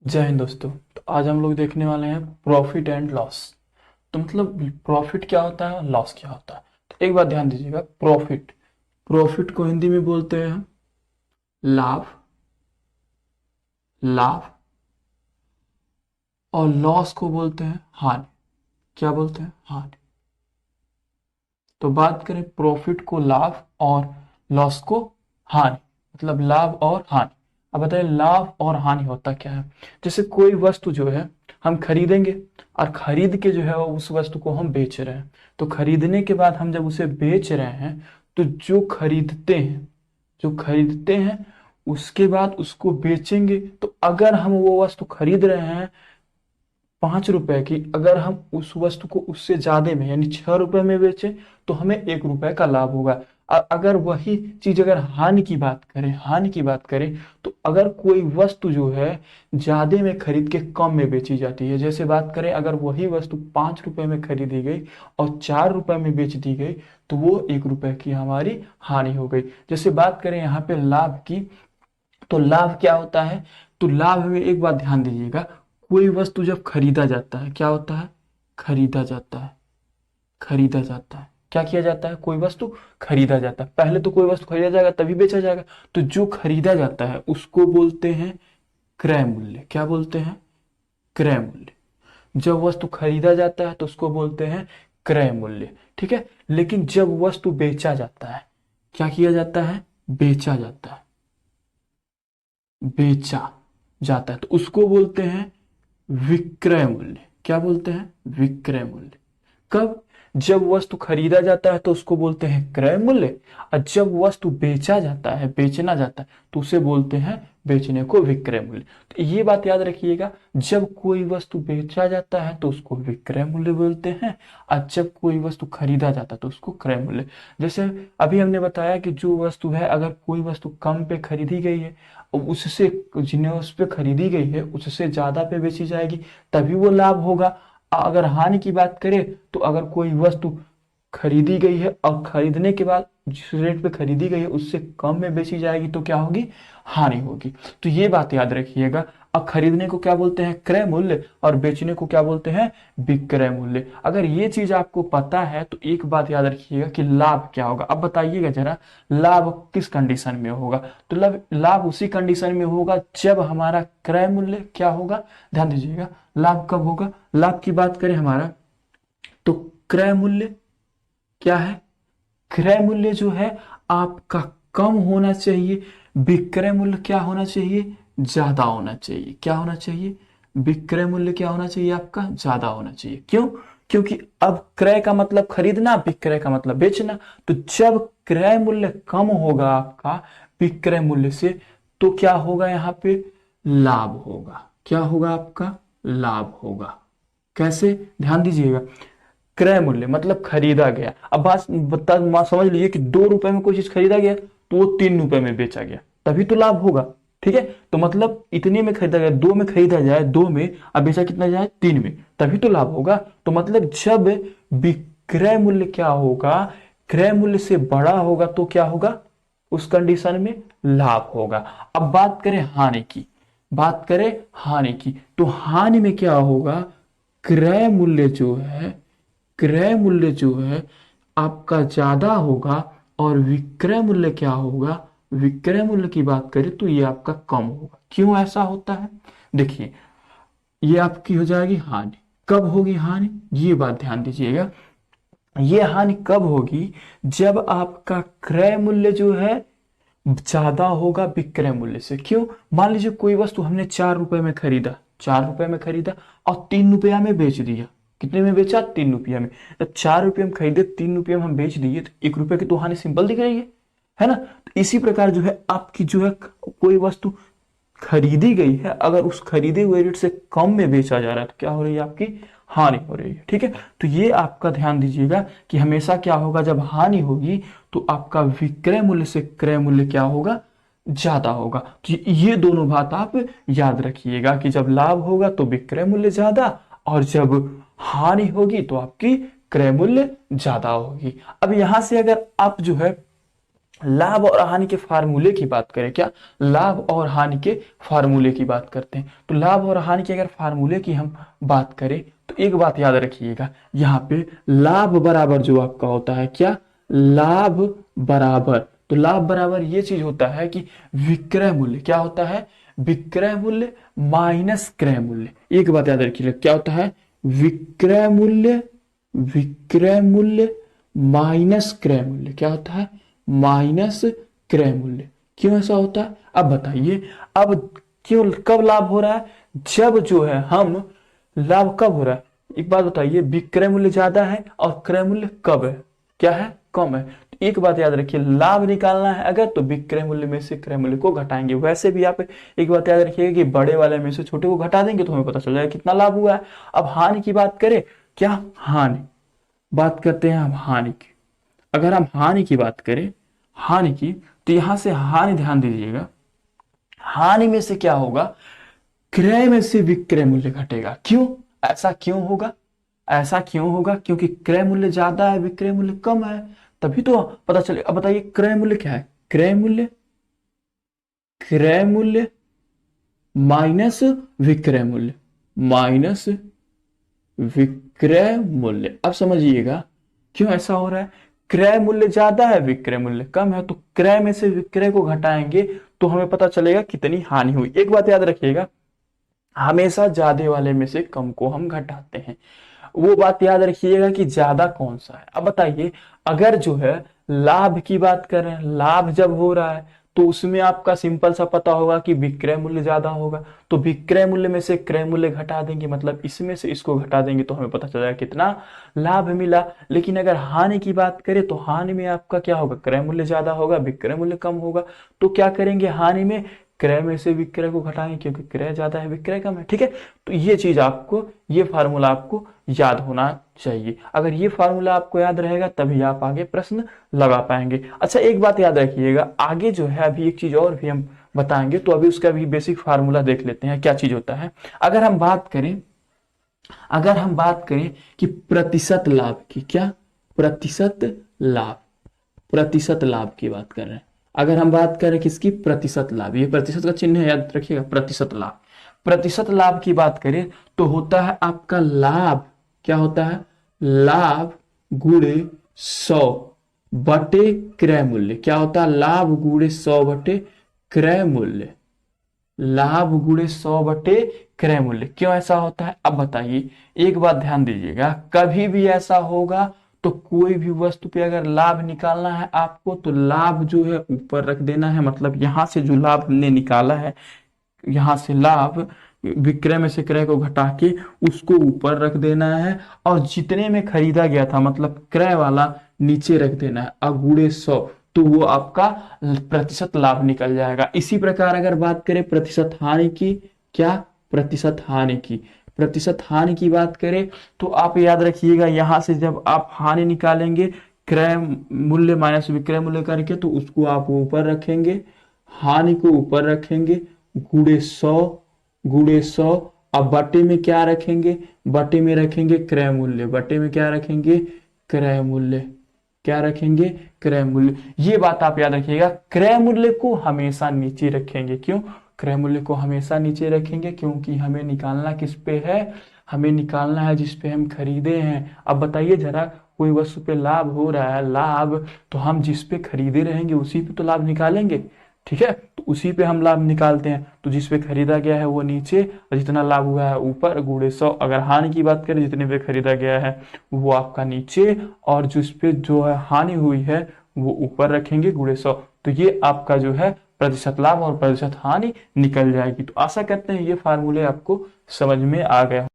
जय हिंद दोस्तों। तो आज हम लोग देखने वाले हैं प्रॉफिट एंड लॉस। तो मतलब प्रॉफिट क्या होता है, लॉस क्या होता है। तो एक बात ध्यान दीजिएगा, प्रॉफिट प्रॉफिट को हिंदी में बोलते हैं लाभ, लाभ। और लॉस को बोलते हैं हानि। क्या बोलते हैं, हानि। तो बात करें प्रॉफिट को लाभ और लॉस को हानि, मतलब लाभ और हानि। अब बताइए लाभ और हानि होता क्या है। जैसे कोई वस्तु जो है हम खरीदेंगे और खरीद के जो है उस वस्तु को हम बेच रहे हैं। तो खरीदने के बाद हम जब उसे बेच रहे हैं तो जो खरीदते हैं उसके बाद उसको बेचेंगे। तो अगर हम वो वस्तु खरीद रहे हैं 5 रुपए की, अगर हम उस वस्तु को उससे ज्यादा में यानी 6 रुपए में बेचे तो हमें 1 रुपए का लाभ होगा। अगर वही चीज अगर हानि की बात करें तो अगर कोई वस्तु जो है ज्यादा में खरीद के कम में बेची जाती है, जैसे बात करें अगर वही वस्तु 5 रुपए में खरीदी गई और 4 रुपए में बेच दी गई तो वो 1 रुपए की हमारी हानि हो गई। जैसे बात करें यहाँ पे लाभ की, तो लाभ क्या होता है। तो लाभ में एक बात ध्यान दीजिएगा, कोई वस्तु जब खरीदा जाता है क्या होता है, खरीदा जाता है। खरीदा जाता है, क्या किया जाता है, कोई वस्तु खरीदा जाता है। पहले तो कोई वस्तु खरीदा जाएगा तभी बेचा जाएगा। तो जो खरीदा जाता है उसको बोलते हैं क्रय मूल्य। क्या बोलते हैं, क्रय मूल्य। जब वस्तु खरीदा जाता है तो उसको बोलते हैं क्रय मूल्य। ठीक है। लेकिन जब वस्तु बेचा जाता है, क्या किया जाता है, बेचा जाता है, बेचा जाता है तो उसको बोलते हैं विक्रय मूल्य। क्या बोलते हैं, विक्रय मूल्य। कब, जब वस्तु खरीदा जाता है तो उसको बोलते हैं क्रय मूल्य, और जब वस्तु बेचा जाता है, बेचना जाता है तो उसे बोलते हैं बेचने को विक्रय मूल्य। तो ये बात याद रखिएगा, जब कोई वस्तु बेचा जाता है तो उसको विक्रय मूल्य बोलते हैं, और जब कोई वस्तु खरीदा जाता है तो उसको क्रय मूल्य। जैसे अभी हमने बताया कि जो वस्तु है अगर कोई वस्तु कम पे खरीदी गई है और उससे जिन्हें उस पे खरीदी गई है उससे ज्यादा पे बेची जाएगी तभी वो लाभ होगा। अगर हानि की बात करें तो अगर कोई वस्तु खरीदी गई है और खरीदने के बाद जिस रेट पे खरीदी गई है उससे कम में बेची जाएगी तो क्या होगी, हानि होगी। तो ये बात याद रखिएगा। अब खरीदने को क्या बोलते हैं, क्रय मूल्य, और बेचने को क्या बोलते हैं, विक्रय मूल्य। अगर ये चीज आपको पता है तो एक बात याद रखिएगा कि लाभ क्या होगा। अब बताइएगा जरा, लाभ किस कंडीशन में होगा। तो लाभ उसी कंडीशन में होगा जब हमारा क्रय मूल्य क्या होगा। ध्यान दीजिएगा, लाभ कब होगा। लाभ की बात करें हमारा, तो क्रय मूल्य क्या है, क्रय मूल्य जो है आपका कम होना चाहिए, विक्रय मूल्य क्या होना चाहिए, ज्यादा होना चाहिए। क्या होना चाहिए, विक्रय मूल्य क्या होना चाहिए, आपका ज्यादा होना चाहिए। क्यों, क्योंकि अब क्रय का मतलब खरीदना, विक्रय का मतलब बेचना। तो जब क्रय मूल्य कम होगा आपका विक्रय मूल्य से तो क्या होगा, यहाँ पे लाभ होगा। क्या होगा, आपका लाभ होगा। कैसे, ध्यान दीजिएगा, क्रय मूल्य मतलब खरीदा गया। अब समझ लीजिए कि 2 रुपए में कोई चीज खरीदा गया तो वो 3 रुपए में बेचा गया, तभी तो लाभ होगा। ठीक है। तो मतलब इतने में खरीदा गया, 2 में खरीदा जाए, 2 में, अब बेचा कितना जाए, 3 में, तभी तो लाभ होगा। तो मतलब जब विक्रय मूल्य क्या होगा, क्रय मूल्य से बड़ा होगा तो क्या होगा, उस कंडीशन में लाभ होगा। अब बात करें हानि की, बात करें हानि की, तो हानि में क्या होगा, क्रय मूल्य जो है, क्रय मूल्य जो है आपका ज्यादा होगा और विक्रय मूल्य क्या होगा, विक्रय मूल्य की बात करें तो ये आपका कम होगा। क्यों ऐसा होता है, देखिए ये आपकी हो जाएगी हानि। कब होगी हानि, ये बात ध्यान दीजिएगा, ये हानि कब होगी, जब आपका क्रय मूल्य जो है ज्यादा होगा विक्रय मूल्य से। क्यों, मान लीजिए कोई वस्तु हमने 4 रुपए में खरीदा, 4 रुपए में खरीदा और 3 रुपया में बेच दिया। कितने में बेचा, 3 रुपया में। जब 4 रुपये में खरीदे, 3 रुपये में हम बेच दिए तो 1 रुपए की तो हानि सिंपल दिख रही है ना। तो इसी प्रकार जो है आपकी जो है कोई वस्तु खरीदी गई है, अगर उस खरीदे हुए रेट से कम में बेचा जा रहा है तो क्या हो रही है, आपकी हानि हो रही है। ठीक है। तो ये आपका ध्यान दीजिएगा कि हमेशा क्या होगा, जब हानि होगी तो आपका विक्रय मूल्य से क्रय मूल्य क्या होगा, ज्यादा होगा। तो ये दोनों बात आप याद रखिएगा कि जब लाभ होगा तो विक्रय मूल्य ज्यादा, और जब हानि होगी तो आपकी क्रय मूल्य ज्यादा होगी। अब यहां से अगर आप जो है लाभ और हानि के फार्मूले की बात करें, क्या लाभ और हानि के फार्मूले की बात करते हैं, तो लाभ और हानि के अगर फार्मूले की हम बात करें तो एक बात याद रखिएगा, यहाँ पे लाभ बराबर जो आपका होता है, क्या लाभ बराबर, तो लाभ बराबर ये चीज होता है कि विक्रय मूल्य, क्या होता है विक्रय मूल्य माइनस क्रय मूल्य। एक बात याद रखिएगा, क्या होता है विक्रय मूल्य, विक्रय मूल्य माइनस क्रय मूल्य, क्या होता है माइनस क्रय मूल्य। क्यों ऐसा होता है अब बताइए, अब क्यों कब लाभ हो रहा है, जब जो है हम लाभ कब हो रहा है, एक बात बताइए विक्रय मूल्य ज्यादा है और क्रय मूल्य कब है, क्या है कम है। तो एक बात याद रखिए, लाभ निकालना है अगर तो विक्रय मूल्य में से क्रय मूल्य को घटाएंगे। वैसे भी आप एक बात याद रखिएगा कि बड़े वाले में से छोटे को घटा देंगे तो हमें पता चल जाएगा कितना लाभ हुआ है। अब हानि की बात करें, क्या हानि, बात करते हैं हम हानि की। अगर हम हानि की बात करें, हानि की, तो यहां से हानि ध्यान दीजिएगा, हानि में से क्या होगा क्रय में से विक्रय मूल्य घटेगा। क्यों ऐसा क्यों होगा, ऐसा क्यों होगा क्योंकि क्रय मूल्य ज्यादा है विक्रय मूल्य कम है, तभी तो पता चले। अब बताइए क्रय मूल्य क्या है, क्रय मूल्य, क्रय मूल्य माइनस विक्रय मूल्य, माइनस विक्रय मूल्य। अब समझिएगा क्यों ऐसा हो रहा है, क्रय मूल्य ज्यादा है विक्रय मूल्य कम है, तो क्रय में से विक्रय को घटाएंगे तो हमें पता चलेगा कितनी हानि हुई। एक बात याद रखिएगा, हमेशा ज्यादा वाले में से कम को हम घटाते हैं। वो बात याद रखिएगा कि ज्यादा कौन सा है। अब बताइए अगर जो है लाभ की बात करें, लाभ जब हो रहा है तो उसमें आपका सिंपल सा पता होगा कि विक्रय मूल्य ज्यादा होगा, तो विक्रय मूल्य में से क्रय मूल्य घटा देंगे, मतलब इसमें से इसको घटा देंगे तो हमें पता चल जाएगा कितना लाभ मिला। लेकिन अगर हानि की बात करें तो हानि में आपका क्या होगा, क्रय मूल्य ज्यादा होगा विक्रय मूल्य कम होगा, तो क्या करेंगे हानि में क्रय में से विक्रय को घटाएंगे क्योंकि क्रय ज्यादा है विक्रय कम है। ठीक है, तो ये चीज आपको, ये फार्मूला आपको याद होना चाहिए। अगर ये फार्मूला आपको याद रहेगा तभी आप आगे प्रश्न लगा पाएंगे। अच्छा एक बात याद रखिएगा, आगे जो है अभी एक चीज और भी हम बताएंगे, तो अभी उसका भी बेसिक फार्मूला देख लेते हैं क्या चीज होता है। अगर हम बात करें, अगर हम बात करें कि प्रतिशत लाभ की, क्या प्रतिशत लाभ, प्रतिशत लाभ की बात कर रहे हैं। अगर हम बात करें किसकी, प्रतिशत लाभ, ये प्रतिशत का चिन्ह है याद रखिएगा, प्रतिशत लाभ, प्रतिशत लाभ की बात करें तो होता है आपका लाभ, क्या होता है लाभ गुणे 100 बटे क्रय मूल्य, क्या होता है लाभ गुणे 100 बटे क्रय मूल्य, लाभ गुणे 100 बटे क्रय मूल्य। क्यों ऐसा होता है अब बताइए, एक बात ध्यान दीजिएगा, कभी भी ऐसा होगा तो कोई भी वस्तु पे अगर लाभ निकालना है आपको तो लाभ जो है ऊपर रख देना है, मतलब यहां से जो लाभ हमने निकाला है, यहां से लाभ विक्रय में से क्रय को घटा के उसको ऊपर रख देना है, और जितने में खरीदा गया था मतलब क्रय वाला नीचे रख देना है, अगुणे 100, तो वो आपका प्रतिशत लाभ निकल जाएगा। इसी प्रकार अगर बात करें प्रतिशत हानि की, क्या प्रतिशत हानि की, प्रतिशत हानि की बात करें तो आप याद रखिएगा यहां से जब आप हानि निकालेंगे क्रय मूल्य माइनस विक्रय मूल्य करके, तो उसको आप ऊपर रखेंगे, हानि को ऊपर रखेंगे, गुणे 100, गुणे 100, अब बटे में क्या रखेंगे, बटे में रखेंगे क्रय मूल्य, बटे में क्या रखेंगे क्रय मूल्य, क्या रखेंगे क्रय मूल्य। ये बात आप याद रखिएगा, क्रय मूल्य को हमेशा नीचे रखेंगे। क्यों क्रय मूल्य को हमेशा नीचे रखेंगे, क्योंकि हमें निकालना किस पे है, हमें निकालना है जिस पे हम खरीदे हैं। अब बताइए जरा, कोई वस्तु पे लाभ हो रहा है, लाभ तो हम जिस पे खरीदे रहेंगे उसी पे तो लाभ निकालेंगे, ठीक है, तो उसी पे हम लाभ निकालते हैं। तो जिस पे खरीदा गया है वो नीचे और जितना लाभ हुआ है ऊपर, गुणे 100। अगर हानि की बात करें, जितने पे खरीदा गया है वो आपका नीचे, और जिस पे जो है हानि हुई है वो ऊपर रखेंगे, गुणे 100। तो ये आपका जो है प्रतिशत लाभ और प्रतिशत हानि निकल जाएगी। तो आशा करते हैं ये फार्मूले आपको समझ में आ गया।